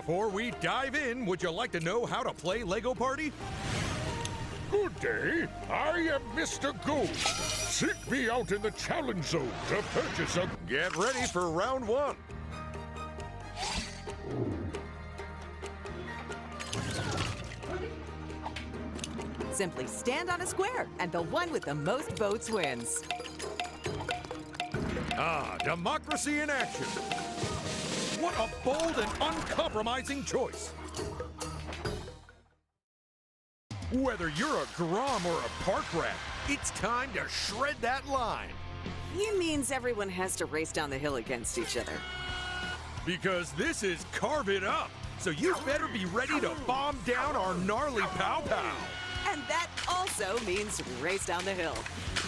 Before we dive in, would you like to know how to play Lego Party? Good day. I am Mr. Gold. Seek me out in the challenge zone to purchase a... Get ready for round one. Simply stand on a square, and the one with the most votes wins. Ah, democracy in action. What a bold and uncompromising choice. Whether you're a Grom or a park rat, it's time to shred that line. He means everyone has to race down the hill against each other. Because this is Carve It Up, so you better be ready to bomb down our gnarly pow-pow. And that also means race down the hill.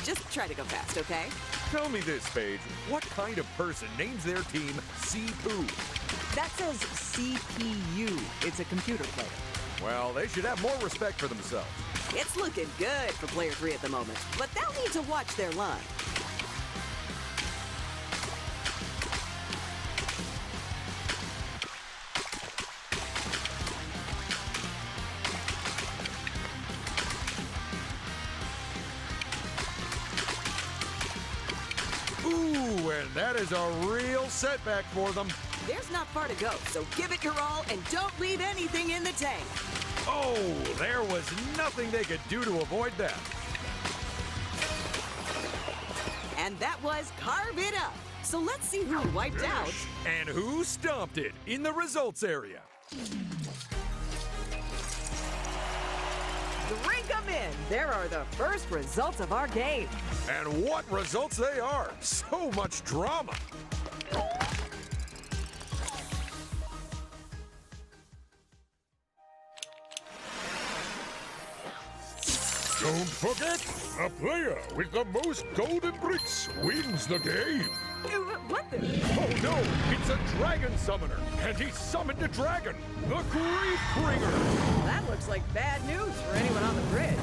Just try to go fast, okay? Tell me this, Paige. What kind of person names their team C-Poo? That says CPU. It's a computer player. Well, they should have more respect for themselves. It's looking good for player 3 at the moment, but they'll need to watch their line. Ooh, and that is a real setback for them. There's not far to go, so give it your all and don't leave anything in the tank. Oh, there was nothing they could do to avoid that. And that was Carve It Up. So let's see who wiped out. And who stomped it in the results area. Drink 'em in. There are the first results of our game. And what results they are. So much drama. Don't forget, a player with the most golden bricks wins the game. What the? Oh no, it's a dragon summoner. And he summoned a dragon, the Grief Bringer. That looks like bad news for anyone on the bridge.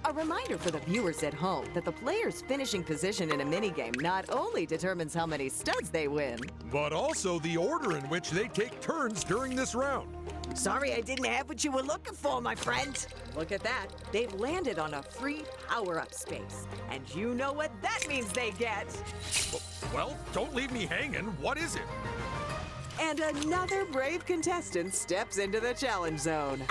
A reminder for the viewers at home that the player's finishing position in a minigame not only determines how many studs they win, but also the order in which they take turns during this round. Sorry I didn't have what you were looking for, my friend. Look at that. They've landed on a free power-up space. And you know what that means they get. Well, don't leave me hanging. What is it? And another brave contestant steps into the challenge zone.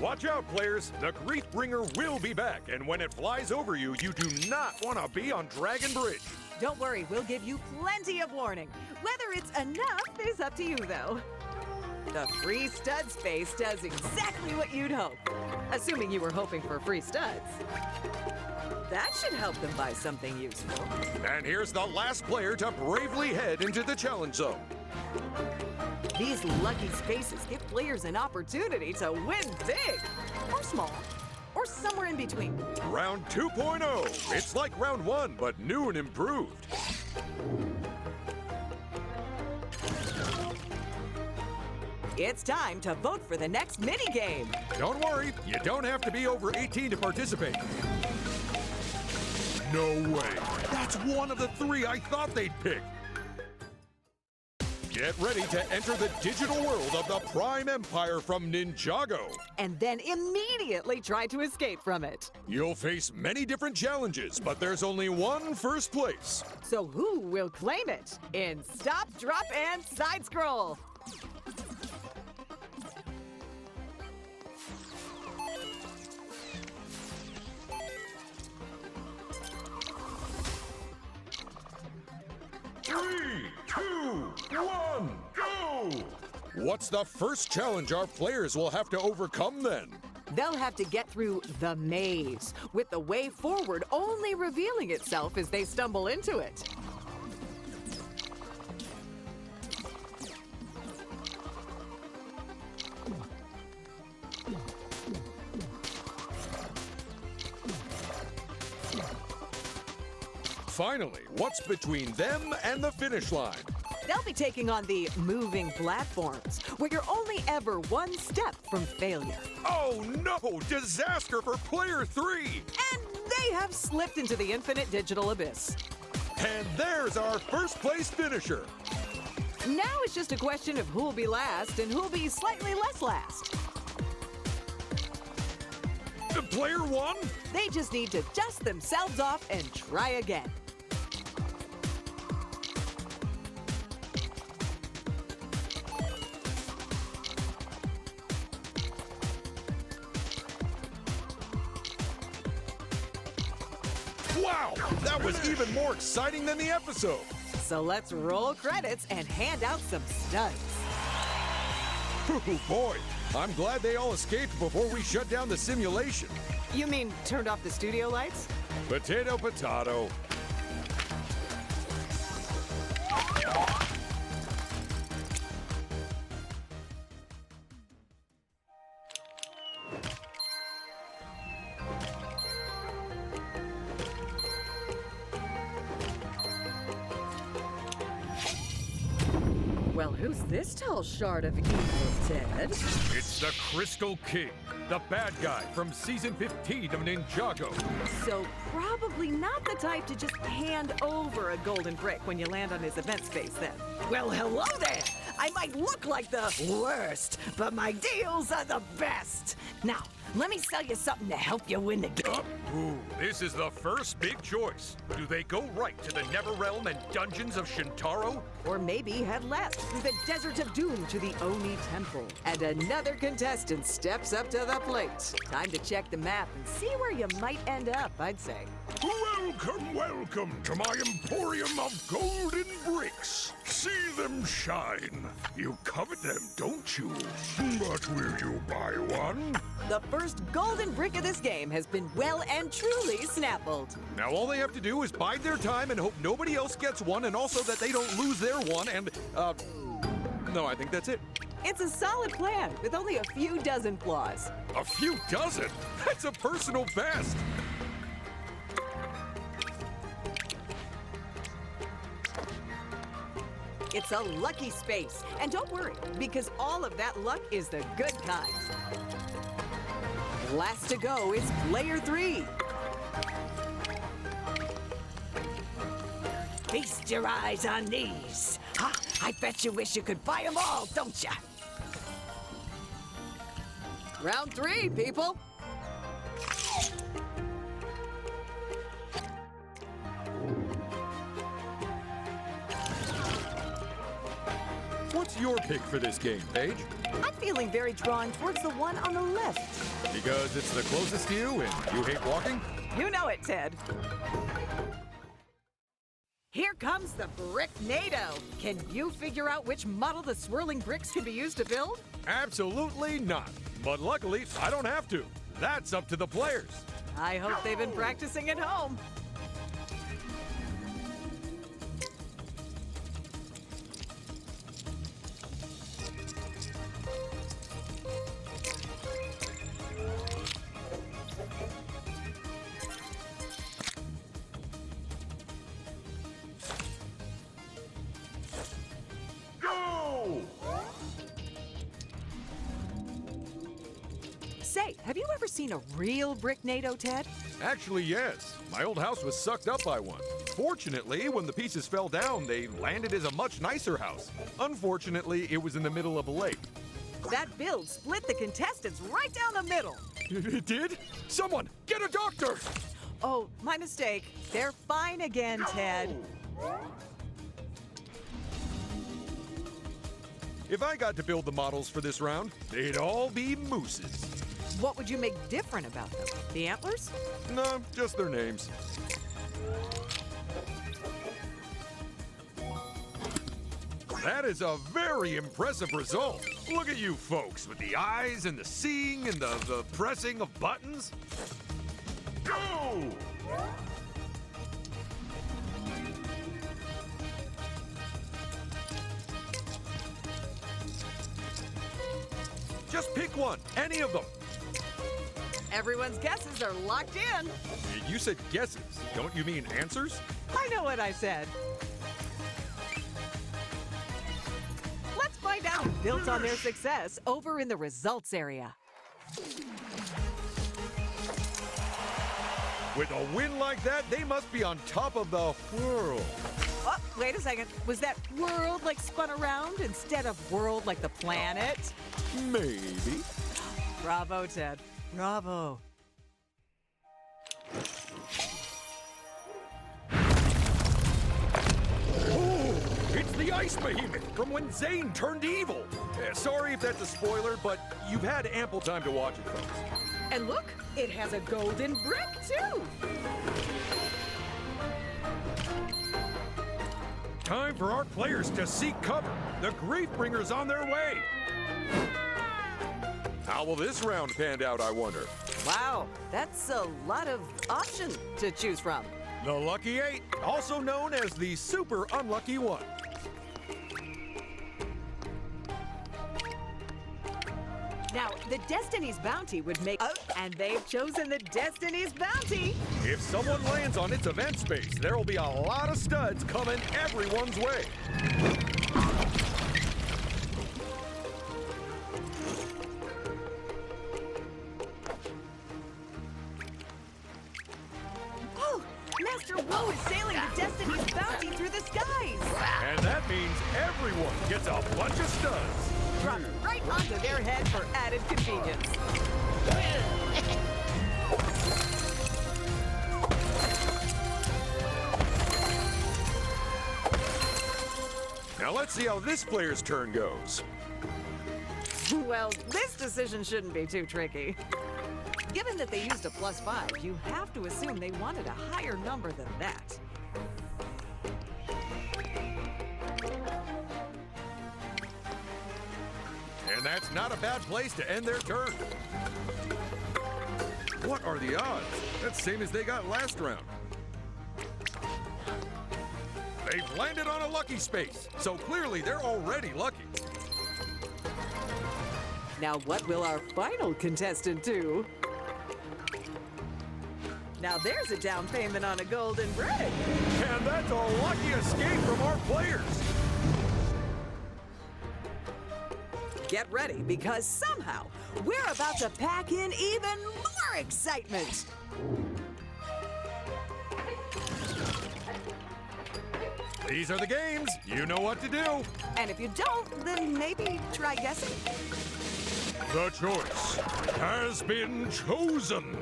Watch out, players. The Grief Bringer will be back, and when it flies over you, you do not want to be on Dragon Bridge. Don't worry, we'll give you plenty of warning. Whether it's enough is up to you, though. The free stud space does exactly what you'd hope. Assuming you were hoping for free studs. That should help them buy something useful. And here's the last player to bravely head into the challenge zone. These lucky spaces give players an opportunity to win big, or small, or somewhere in between. Round 2.0. It's like round 1, but new and improved. It's time to vote for the next minigame. Don't worry, you don't have to be over 18 to participate. No way. That's one of the 3 I thought they'd pick. Get ready to enter the digital world of the Prime Empire from Ninjago. And then immediately try to escape from it. You'll face many different challenges, but there's only one first place. So who will claim it in Stop, Drop, and Side Scroll? Three, 2, 1, go! What's the first challenge our players will have to overcome then? They'll have to get through the maze, with the way forward only revealing itself as they stumble into it. Finally, what's between them and the finish line? They'll be taking on the moving platforms, where you're only ever one step from failure. Oh no! Disaster for player 3! And they have slipped into the infinite digital abyss. And there's our first place finisher. Now it's just a question of who'll be last and who'll be slightly less last. The player 1? They just need to dust themselves off and try again. Wow! That was even more exciting than the episode. So let's roll credits and hand out some studs. Oh boy, I'm glad they all escaped before we shut down the simulation. You mean turned off the studio lights? Potato, potato. Well, who's this tall shard of evil, Ted? It's the Crystal King, the bad guy from season 15 of Ninjago. So probably not the type to just hand over a golden brick when you land on his event space then. Well, hello there. I might look like the worst, but my deals are the best. Now, let me sell you something to help you win the game. Ooh, this is the first big choice. Do they go right to the Never Realm and dungeons of Shintaro? Or maybe head left through the Desert of Doom to the Oni Temple. And another contestant steps up to the plate. Time to check the map and see where you might end up, I'd say. Welcome, welcome to my emporium of golden bricks. See them shine. You covet them, don't you? But will you buy one? The first golden brick of this game has been well and truly snappled. Now all they have to do is bide their time and hope nobody else gets one, and also that they don't lose their one, and, no, I think that's it. It's a solid plan with only a few dozen flaws. A few dozen? That's a personal best. It's a lucky space. And don't worry, because all of that luck is the good kind. Last to go is player 3. Feast your eyes on these. Ha! I bet you wish you could buy them all, don't ya? Round 3, people. What's your pick for this game, Paige? I'm feeling very drawn towards the one on the left. Because it's the closest to you and you hate walking? You know it, Ted. Here comes the Bricknado. Can you figure out which model the swirling bricks can be used to build? Absolutely not. But luckily, I don't have to. That's up to the players. I hope they've been practicing at home. Say, have you ever seen a real Bricknado, Ted? Actually, yes. My old house was sucked up by one. Fortunately, when the pieces fell down, they landed as a much nicer house. Unfortunately, it was in the middle of a lake. That build split the contestants right down the middle. It did? Someone, get a doctor! Oh, my mistake. They're fine again, Ted. If I got to build the models for this round, they'd all be mooses. What would you make different about them? The antlers? No, just their names. That is a very impressive result. Look at you folks with the eyes and the seeing and the pressing of buttons. Go! Just pick one, any of them. Everyone's guesses are locked in. You said guesses, don't you mean answers? I know what I said. Let's find out who built on their success over in the results area. With a win like that, they must be on top of the world. Oh, wait a second. Was that world like spun around instead of world like the planet? Maybe. Bravo, Ted. Bravo. Oh, it's the Ice Behemoth from when Zane turned evil. Sorry if that's a spoiler, but you've had ample time to watch it, folks. And look, it has a golden brick, too. Time for our players to seek cover. The Grief Bringer's on their way. How will this round pan out, I wonder? Wow, that's a lot of options to choose from. The Lucky Eight, also known as the Super Unlucky One. Now, the Destiny's Bounty would make... Oh, and they've chosen the Destiny's Bounty. If someone lands on its event space, there will be a lot of studs coming everyone's way. Oh, Master Wu is sailing the Destiny's Bounty through the skies. And that means everyone gets a bunch of studs. Drop it right onto their head for added convenience. Now let's see how this player's turn goes. Well, this decision shouldn't be too tricky. Given that they used a +5, you have to assume they wanted a higher number than that. And that's not a bad place to end their turn. What are the odds? That's the same as they got last round. They've landed on a lucky space, so clearly they're already lucky. Now, what will our final contestant do? Now, there's a down payment on a golden brick. And that's a lucky escape from our players. Get ready, because somehow we're about to pack in even more excitement. These are the games. You know what to do. And if you don't, then maybe try guessing. The choice has been chosen.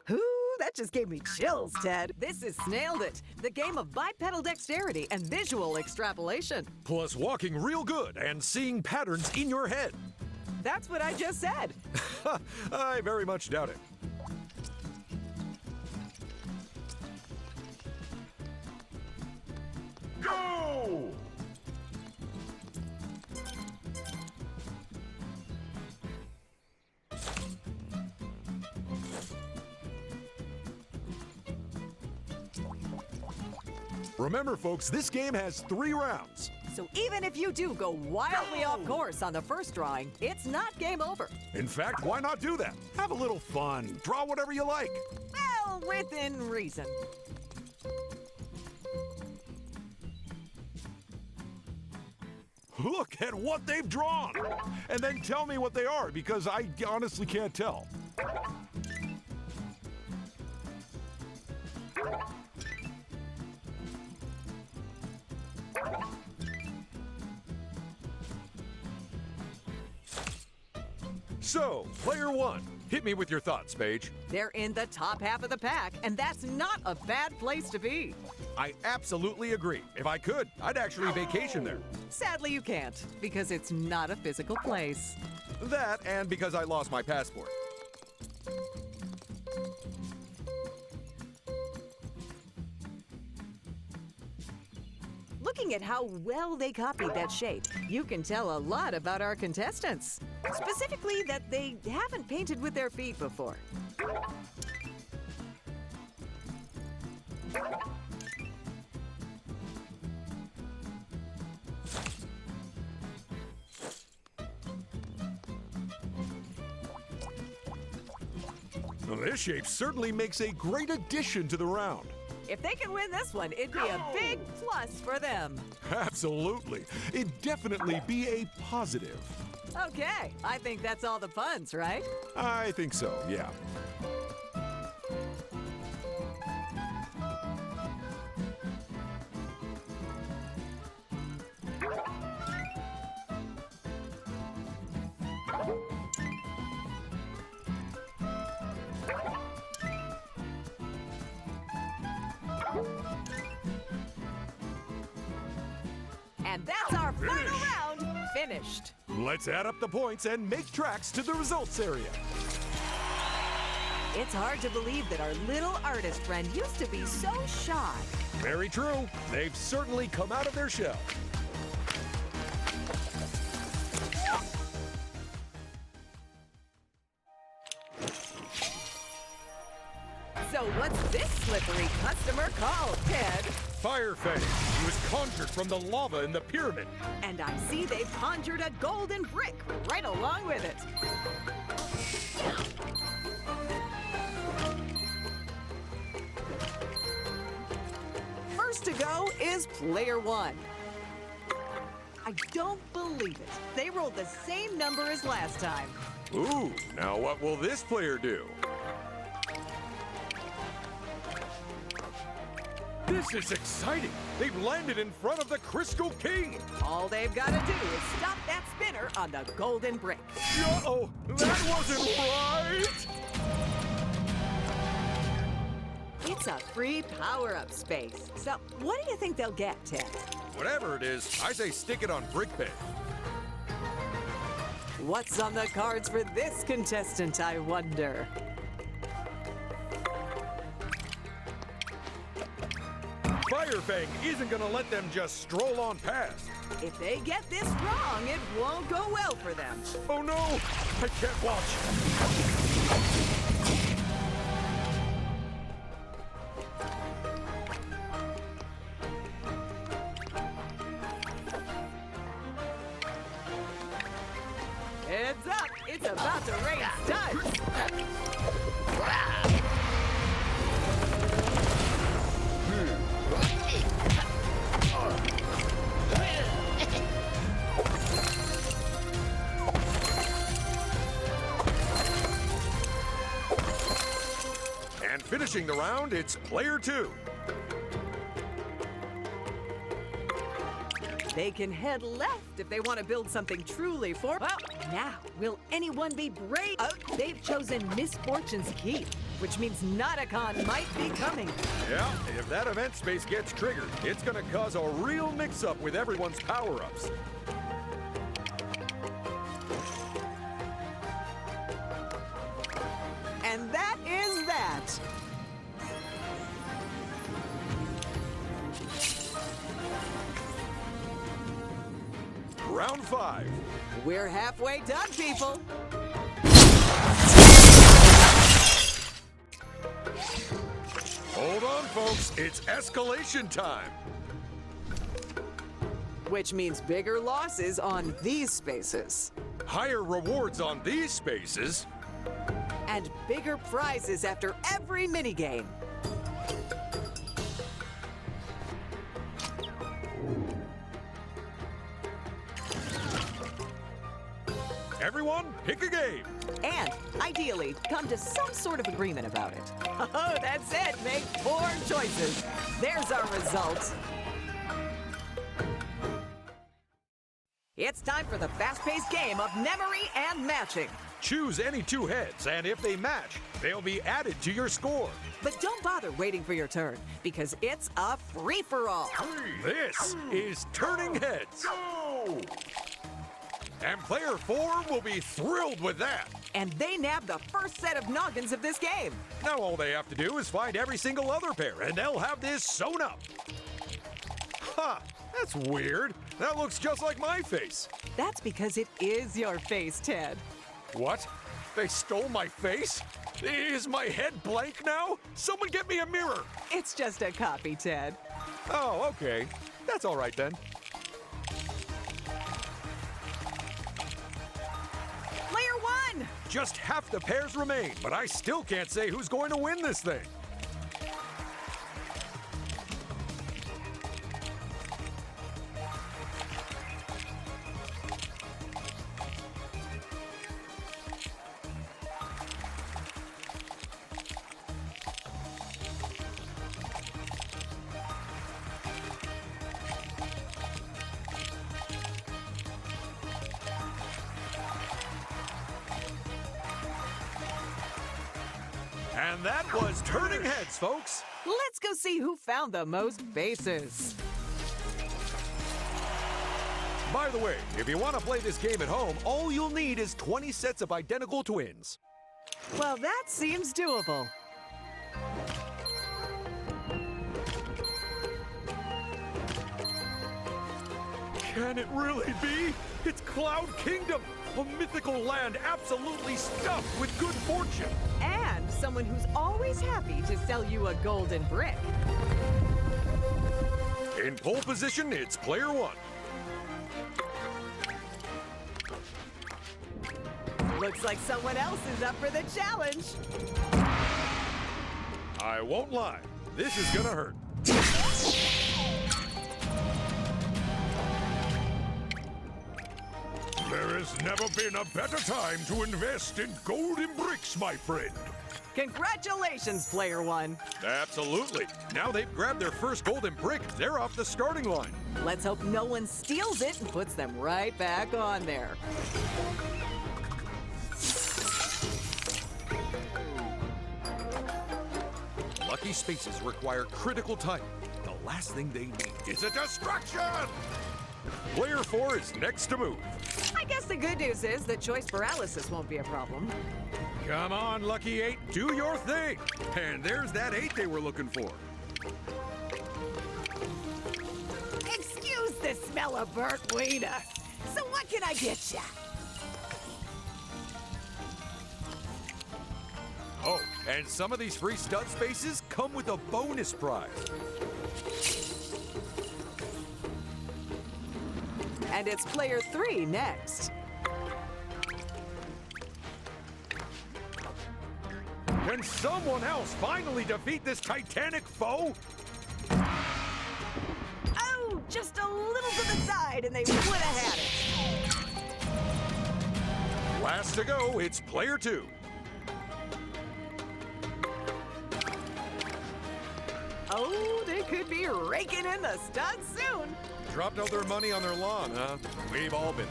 Ooh, that just gave me chills, Ted. This is Nailed It, the game of bipedal dexterity and visual extrapolation. Plus walking real good and seeing patterns in your head. That's what I just said. I very much doubt it. Go! Remember, folks, this game has 3 rounds. So even if you do go wildly off course on the first drawing, it's not game over. In fact, why not do that? Have a little fun. Draw whatever you like. Well, within reason. Look at what they've drawn. And then tell me what they are, because I honestly can't tell. So, player 1, hit me with your thoughts, Paige. They're in the top half of the pack, and that's not a bad place to be. I absolutely agree. If I could, I'd actually vacation there. Sadly, you can't, because it's not a physical place. That, and because I lost my passport. Looking at how well they copied that shape, you can tell a lot about our contestants. Specifically, that they haven't painted with their feet before. Well, this shape certainly makes a great addition to the round. If they can win this one, it'd be a big plus for them. Absolutely. It'd definitely be a positive. Okay, I think that's all the puns, right? I think so, yeah. And that's our final round finished. Let's add up the points and make tracks to the results area. It's hard to believe that our little artist friend used to be so shy. Very true. They've certainly come out of their shell. So what's this slippery customer called, Ted? Firefang. He was conjured from the lava in the pyramid. And I see they've conjured a golden brick right along with it. First to go is player one. I don't believe it. They rolled the same number as last time. Ooh, now what will this player do? This is exciting! They've landed in front of the Crystal King! All they've got to do is stop that spinner on the golden brick. Uh-oh! That wasn't right! It's a free power-up space. So what do you think they'll get, Ted? Whatever it is, I say stick it on Brick Bay. What's on the cards for this contestant, I wonder? Firefang isn't gonna let them just stroll on past. If they get this wrong, it won't go well for them. Oh no! I can't watch! Heads up, it's about to rain studs. And finishing the round, it's player two. They can head left if they want to build something truly for. Well, now, will anyone be brave? Oh, they've chosen Misfortune's Keep, which means Nauticon might be coming. Yeah, if that event space gets triggered, it's gonna cause a real mix-up with everyone's power-ups. And that is that. Round five. We're halfway done, people. Hold on, folks. It's escalation time. Which means bigger losses on these spaces. Higher rewards on these spaces. And bigger prizes after every minigame. Everyone, pick a game. And, ideally, come to some sort of agreement about it. Oh, that's it. Make 4 choices. There's our result. It's time for the fast-paced game of memory and matching. Choose any 2 heads, and if they match, they'll be added to your score. But don't bother waiting for your turn, because it's a free-for-all. This is Turning Heads. Go! And player 4 will be thrilled with that. And they nab the first set of noggins of this game. Now all they have to do is find every single other pair, and they'll have this sewn up. Ha! That's weird. That looks just like my face. That's because it is your face, Ted. What? They stole my face? Is my head blank now? Someone get me a mirror. It's just a copy, Ted. Oh, okay. That's all right then. Player 1! Just half the pairs remain, but I still can't say who's going to win this thing. And that was Turning Heads, folks. Let's go see who found the most bases. By the way, if you want to play this game at home, all you'll need is 20 sets of identical twins. Well, that seems doable. Can it really be? It's Cloud Kingdom, a mythical land absolutely stuffed with good fortune. And someone who's always happy to sell you a golden brick. In pole position, it's player one. Looks like someone else is up for the challenge. I won't lie, this is gonna hurt. There has never been a better time to invest in golden bricks, my friend. Congratulations, player one. Absolutely. Now they've grabbed their first golden brick, they're off the starting line. Let's hope no one steals it and puts them right back on there. Lucky spaces require critical timing. The last thing they need is a distraction! Player 4 is next to move. I guess the good news is that choice paralysis won't be a problem. Come on, Lucky 8, do your thing! And there's that 8 they were looking for. Excuse the smell of burnt wiener. So what can I get ya? Oh, and some of these free stud spaces come with a bonus prize. And it's player 3 next. Can someone else finally defeat this titanic foe? Oh, just a little to the side and they would have had it. Last to go, it's player 2. Oh, they could be raking in the studs soon. Dropped all their money on their lawn, huh? We've all been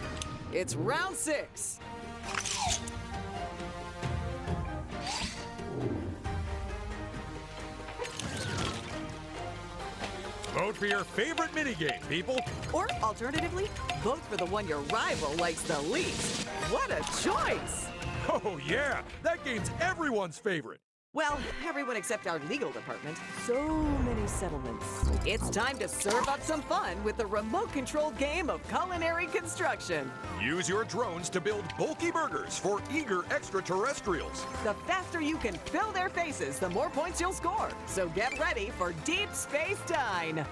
there. It's round 6. Vote for your favorite minigame, people. Or alternatively, vote for the one your rival likes the least. What a choice! Oh, yeah, that game's everyone's favorite. Well, everyone except our legal department. So many settlements. It's time to serve up some fun with the remote-controlled game of culinary construction. Use your drones to build bulky burgers for eager extraterrestrials. The faster you can fill their faces, the more points you'll score. So get ready for Deep Space Dine.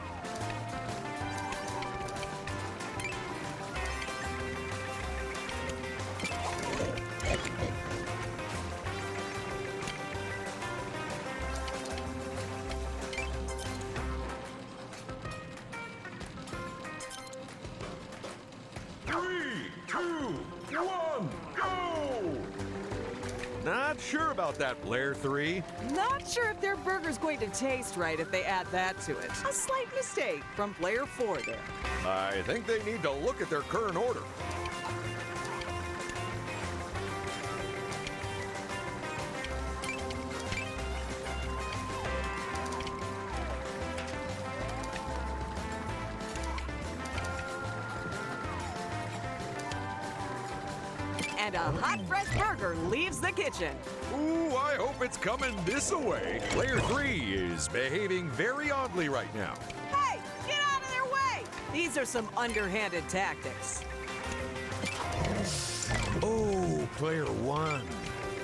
Not sure about that, Blair 3. Not sure if their burger's going to taste right if they add that to it. A slight mistake from player 4 there. I think they need to look at their current order. And a hot, fresh burger leaves the kitchen. Ooh, I hope it's coming this way. Player 3 is behaving very oddly right now. Hey, get out of their way! These are some underhanded tactics. Oh, player 1.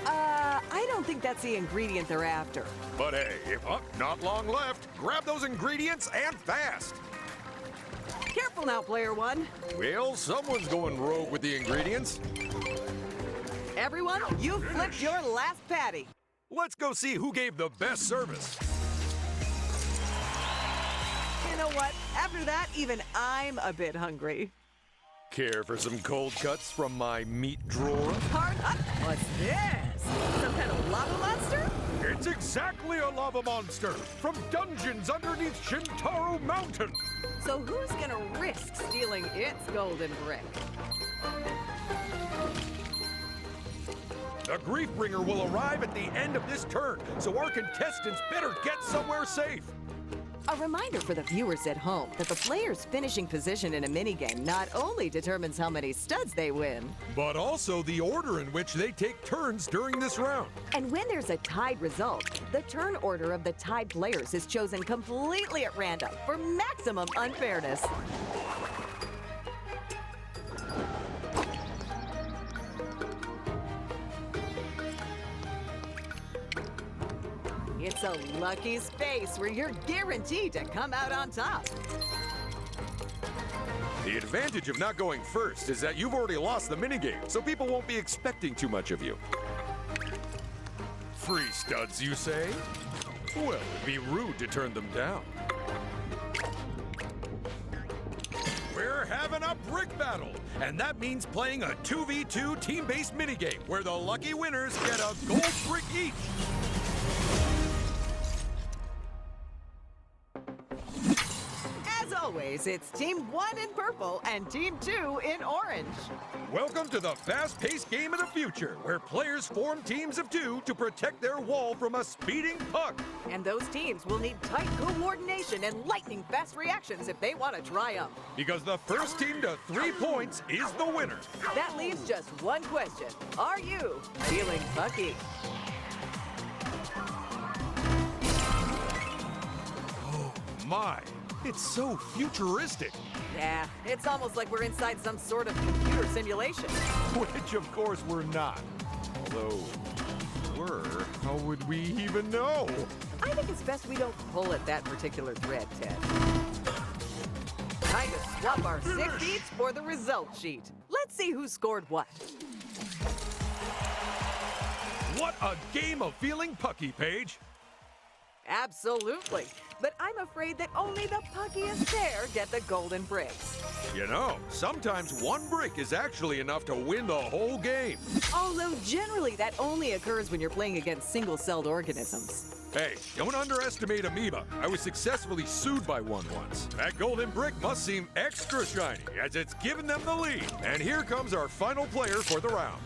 I don't think that's the ingredient they're after. But hey, if not long left, grab those ingredients and fast. Careful now, player 1. Well, someone's going rogue with the ingredients. Everyone, you flipped your last patty. Let's go see who gave the best service. You know what? After that, even I'm a bit hungry. Care for some cold cuts from my meat drawer? Hard up. What's this? Some kind of lava monster? It's exactly a lava monster from dungeons underneath Shintaro Mountain. So who's gonna risk stealing its golden brick? The Griefbringer will arrive at the end of this turn, so our contestants better get somewhere safe. A reminder for the viewers at home that the player's finishing position in a minigame not only determines how many studs they win, But also the order in which they take turns during this round. and when there's a tied result, the turn order of the tied players is chosen completely at random for maximum unfairness. It's a lucky space where you're guaranteed to come out on top. The advantage of not going first is that you've already lost the minigame, so people won't be expecting too much of you. Free studs, you say? Well, it'd be rude to turn them down. We're having a brick battle, and that means playing a 2v2 team-based minigame where the lucky winners get a gold brick each. As always, it's Team 1 in purple and Team 2 in orange. Welcome to the fast-paced game of the future, where players form teams of 2 to protect their wall from a speeding puck. And those teams will need tight coordination and lightning-fast reactions if they want to triumph. Because the first team to 3 points is the winner. That leaves just one question. Are you feeling pucky? My, it's so futuristic. Yeah, it's almost like we're inside some sort of computer simulation. Which, of course, we're not. Although, were, how would we even know? I think it's best we don't pull at that particular thread, Ted. Time to swap our sick beats for the result sheet. Let's see who scored what. What a game of feeling pucky, Paige. Absolutely. But I'm afraid that only the puckiest pair get the golden bricks. You know, sometimes one brick is actually enough to win the whole game. Although generally that only occurs when you're playing against single-celled organisms. Hey, don't underestimate amoeba. I was successfully sued by one once. That golden brick must seem extra shiny, as it's given them the lead. And here comes our final player for the round.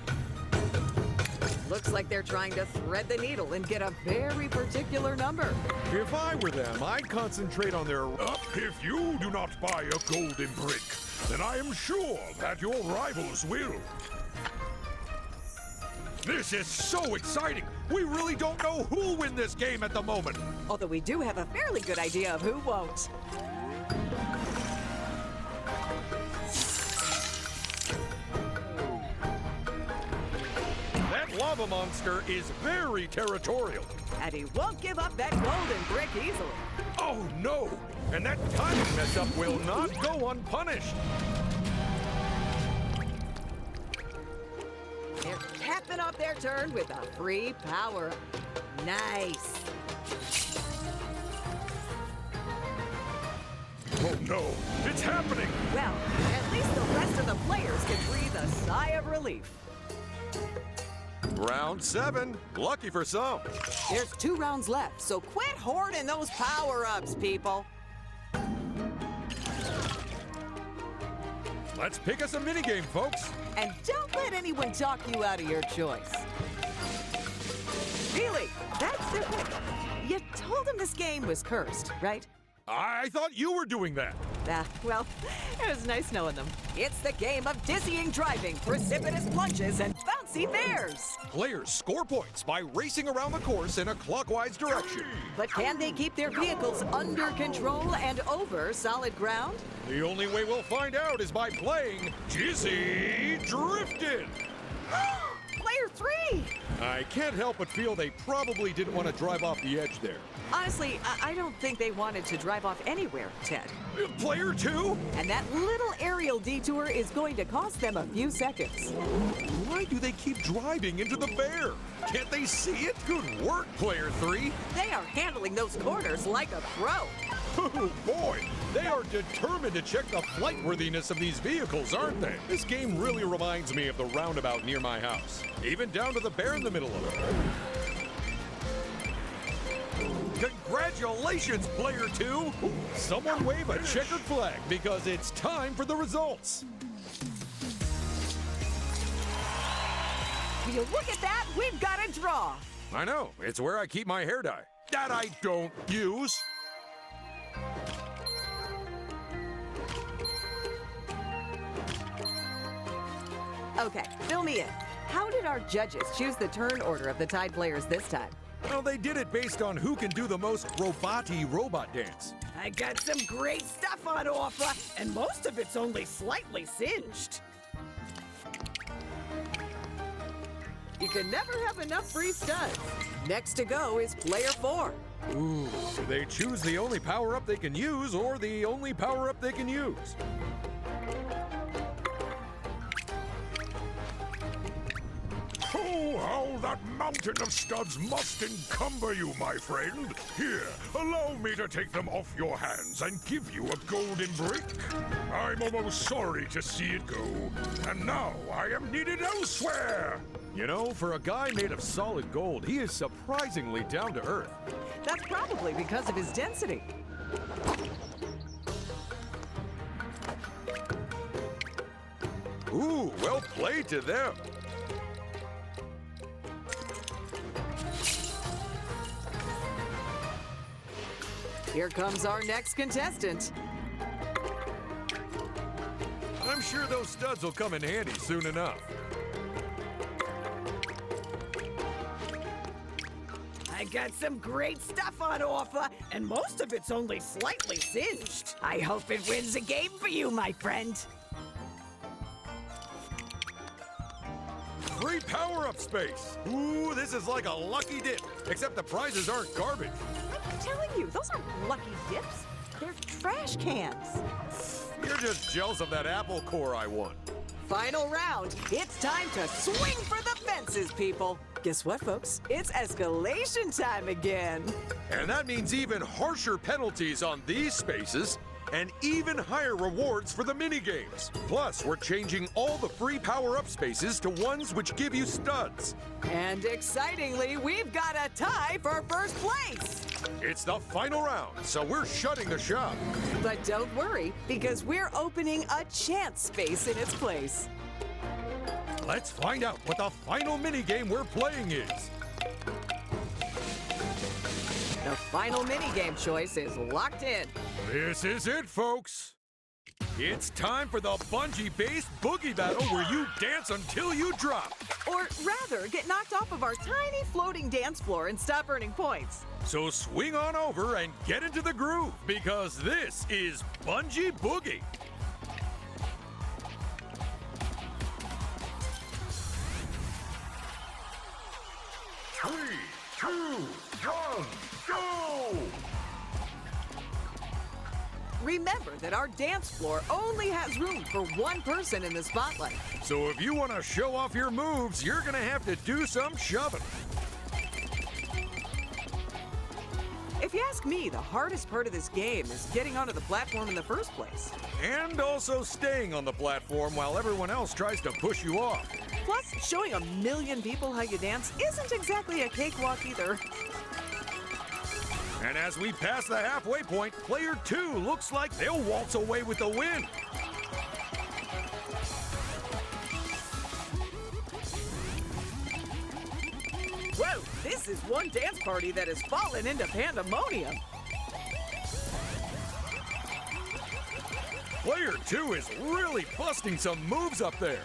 Looks like they're trying to thread the needle and get a very particular number. If I were them, I'd concentrate on their... If you do not buy a golden brick, then I am sure that your rivals will. This is so exciting! We really don't know who'll win this game at the moment. Although we do have a fairly good idea of who won't. That lava monster is very territorial. And he won't give up that golden brick easily. Oh no! And that timing mess up will not go unpunished. They're capping off their turn with a free power-up. Nice. Oh no, it's happening! Well, at least the rest of the players can breathe a sigh of relief. Round 7. Lucky for some. There's 2 rounds left, so quit hoarding those power-ups, people. Let's pick us a minigame, folks. And don't let anyone talk you out of your choice. Really, that's it. You told him this game was cursed, right? I thought you were doing that. Well, it was nice knowing them. It's the game of dizzying driving, precipitous plunges, and bouncy bears. Players score points by racing around the course in a clockwise direction. But can they keep their vehicles under control and over solid ground? The only way we'll find out is by playing Dizzy Drifted. Player 3! I can't help but feel they probably didn't want to drive off the edge there. Honestly, I don't think they wanted to drive off anywhere, Ted. Player 2? And that little aerial detour is going to cost them a few seconds. Why do they keep driving into the bear? Can't they see it? Good work, Player 3. They are handling those corners like a pro. Oh boy, they are determined to check the flight worthiness of these vehicles, aren't they? This game really reminds me of the roundabout near my house, even down to the bear in the middle of it. Congratulations, Player 2! Someone wave a checkered flag because it's time for the results. you look at that, we've got a draw. I know. It's where I keep my hair dye. That I don't use. Okay, fill me in. How did our judges choose the turn order of the Tide players this time? Well, they did it based on who can do the most robot-y robot dance. I got some great stuff on offer, and most of it's only slightly singed. You can never have enough free studs. Next to go is player 4. Ooh, they choose the only power-up they can use or the only power-up they can use. Oh, how that mountain of studs must encumber you, my friend. Here, allow me to take them off your hands and give you a golden brick. I'm almost sorry to see it go, and now I am needed elsewhere. You know, for a guy made of solid gold, he is surprisingly down to earth. That's probably because of his density. Ooh, well played to them. Here comes our next contestant. I'm sure those studs will come in handy soon enough. I got some great stuff on offer, and most of it's only slightly singed. I hope it wins a game for you, my friend. Free power-up space. Ooh, this is like a lucky dip, except the prizes aren't garbage. I'm telling you, those aren't lucky dips. They're trash cans. You're just jealous of that apple core I won. Final round. It's time to swing for the fences, people. Guess what, folks? It's escalation time again. And that means even harsher penalties on these spaces and even higher rewards for the minigames. Plus, we're changing all the free power-up spaces to ones which give you studs. And excitingly, we've got a tie for first place. It's the final round, so we're shutting the shop. But don't worry, because we're opening a chance space in its place. Let's find out what the final minigame we're playing is. The final minigame choice is locked in. This is it, folks. It's time for the bungee-based boogie battle where you dance until you drop. Or rather, get knocked off of our tiny floating dance floor and stop earning points. So swing on over and get into the groove, because this is Bungee Boogie. Three, two, one, go! Remember that our dance floor only has room for one person in the spotlight. So if you want to show off your moves, you're going to have to do some shoving. If you ask me, the hardest part of this game is getting onto the platform in the first place. And also staying on the platform while everyone else tries to push you off. Plus, showing a million people how you dance isn't exactly a cakewalk either. And as we pass the halfway point, player 2 looks like they'll waltz away with the win. Whoa, this is one dance party that has fallen into pandemonium. Player 2 is really busting some moves up there.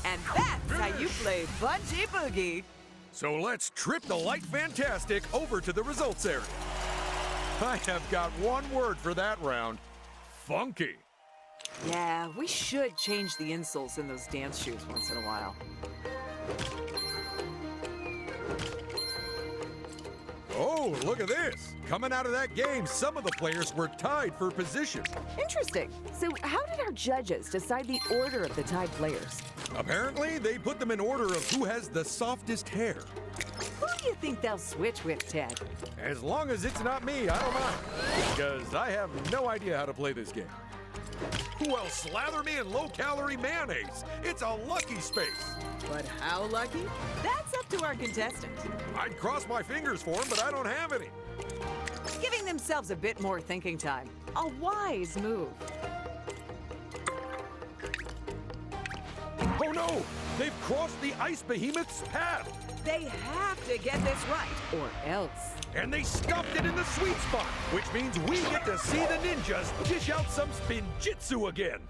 And that's how you play Bungee Boogie. So let's trip the light fantastic over to the results area. I have got one word for that round. Funky. Yeah, we should change the insoles in those dance shoes once in a while. Oh, look at this. Coming out of that game, some of the players were tied for position. Interesting. So how did our judges decide the order of the Tide players? Apparently, they put them in order of who has the softest hair. Who do you think they'll switch with, Ted? As long as it's not me, I don't mind. Because I have no idea how to play this game. Well, slather me in low-calorie mayonnaise. It's a lucky space. But how lucky? That's up to our contestant. I'd cross my fingers for him, but I don't have any. giving themselves a bit more thinking time. A wise move. Oh no! They've crossed the ice behemoth's path! They have to get this right, or else. And they stuffed it in the sweet spot, which means we get to see the ninjas dish out some spinjitzu again.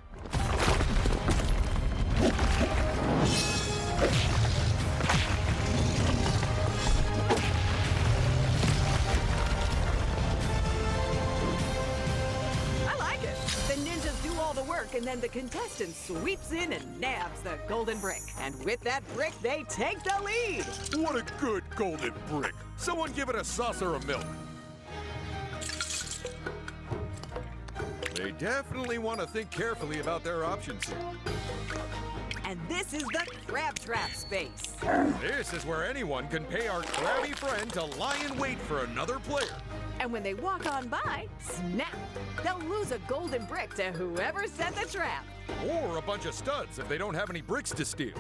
I like it. The ninjas do all the work, and then the contestant sweeps in and nabs the golden brick. And with that brick, they take the lead. What a good golden brick. Someone give it a saucer of milk. They definitely want to think carefully about their options here. And this is the crab trap space. This is where anyone can pay our crabby friend to lie in wait for another player. And when they walk on by, snap! They'll lose a golden brick to whoever set the trap. Or a bunch of studs if they don't have any bricks to steal.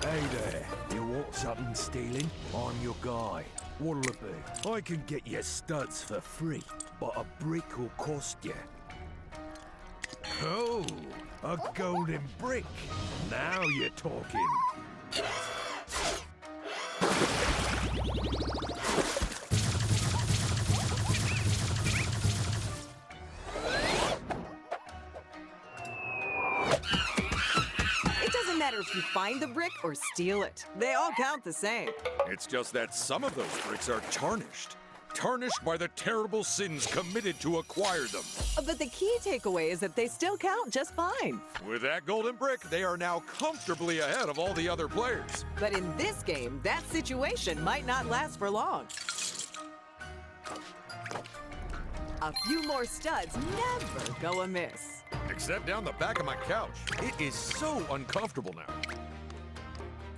Hey there, you want something stealing? I'm your guy. What'll it be? I can get you studs for free, but a brick will cost you. Oh, a golden brick. Now you're talking. It doesn't matter if you find the brick or steal it. They all count the same. It's just that some of those bricks are tarnished. Tarnished by the terrible sins committed to acquire them. But the key takeaway is that they still count just fine. With that golden brick, they are now comfortably ahead of all the other players. But in this game, that situation might not last for long. A few more studs never go amiss. Except down the back of my couch. It is so uncomfortable now.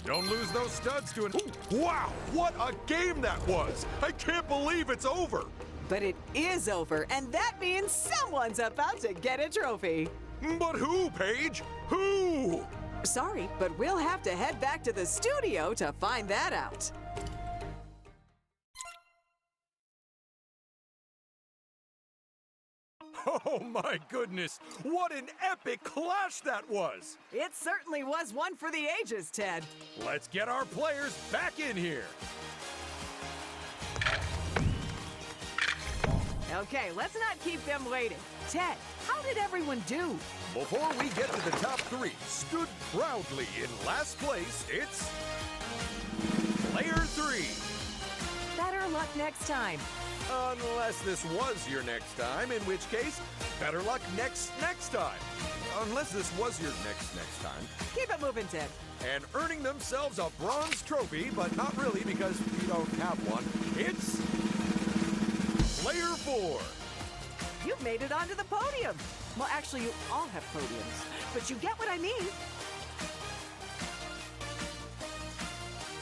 Don't lose those studs to an... Ooh, wow, what a game that was! I can't believe it's over! But it is over, and that means someone's about to get a trophy. But who, Paige? Who? Sorry, but we'll have to head back to the studio to find that out. Oh my goodness, what an epic clash that was! It certainly was one for the ages, Ted. Let's get our players back in here. Okay, let's not keep them waiting. Ted, how did everyone do? Before we get to the top three, stood proudly in last place, it's... Player 3. Better luck next time. Unless this was your next time, in which case, better luck next time. Unless this was your next time. Keep it moving, Ted. And earning themselves a bronze trophy, but not really because you don't have one. It's... Player 4. You've made it onto the podium. Well, actually, you all have podiums, but you get what I mean.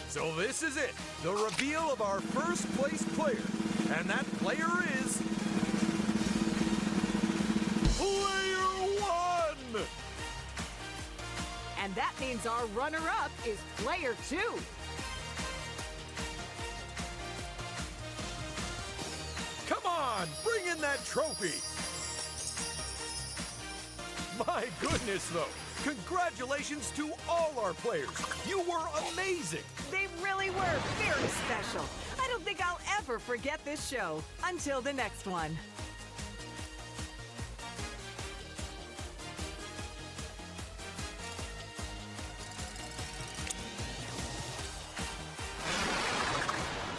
So this is it, the reveal of our first place player. And that player is... Player 1! And that means our runner-up is Player 2. Come on, bring in that trophy! My goodness, though. Congratulations to all our players. You were amazing. They really were very special. I don't think I'll ever forget this show. Until the next one.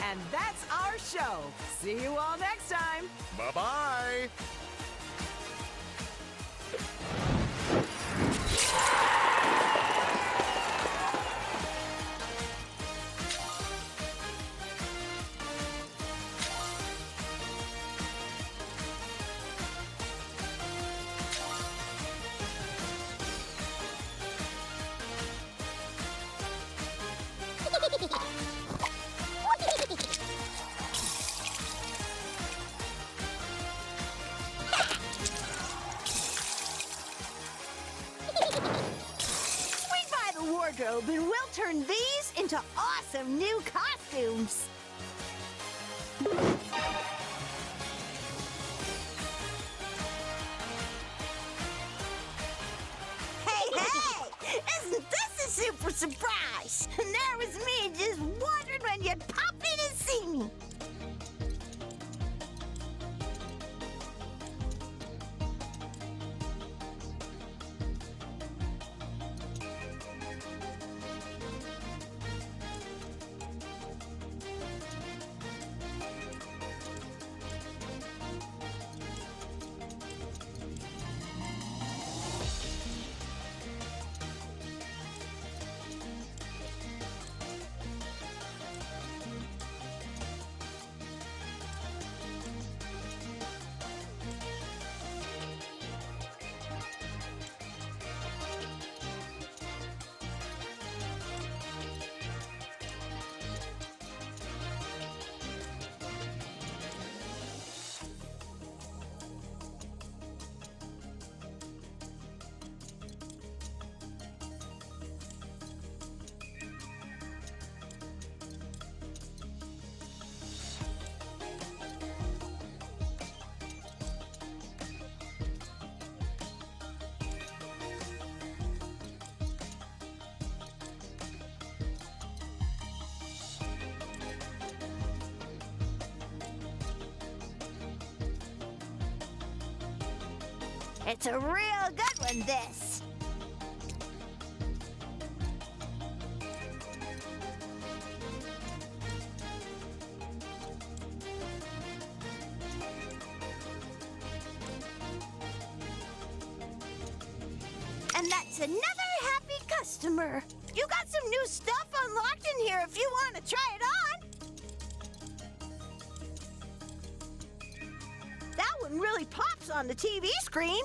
And that's our show. See you all next time. Bye-bye. wardrobe, and we'll turn these into awesome new costumes. surprise. And there was me just wondering when you'd pop in and see me. It's a real good one, this. And that's another happy customer. You got some new stuff unlocked in here if you want to try it on. That one really pops on the TV screen.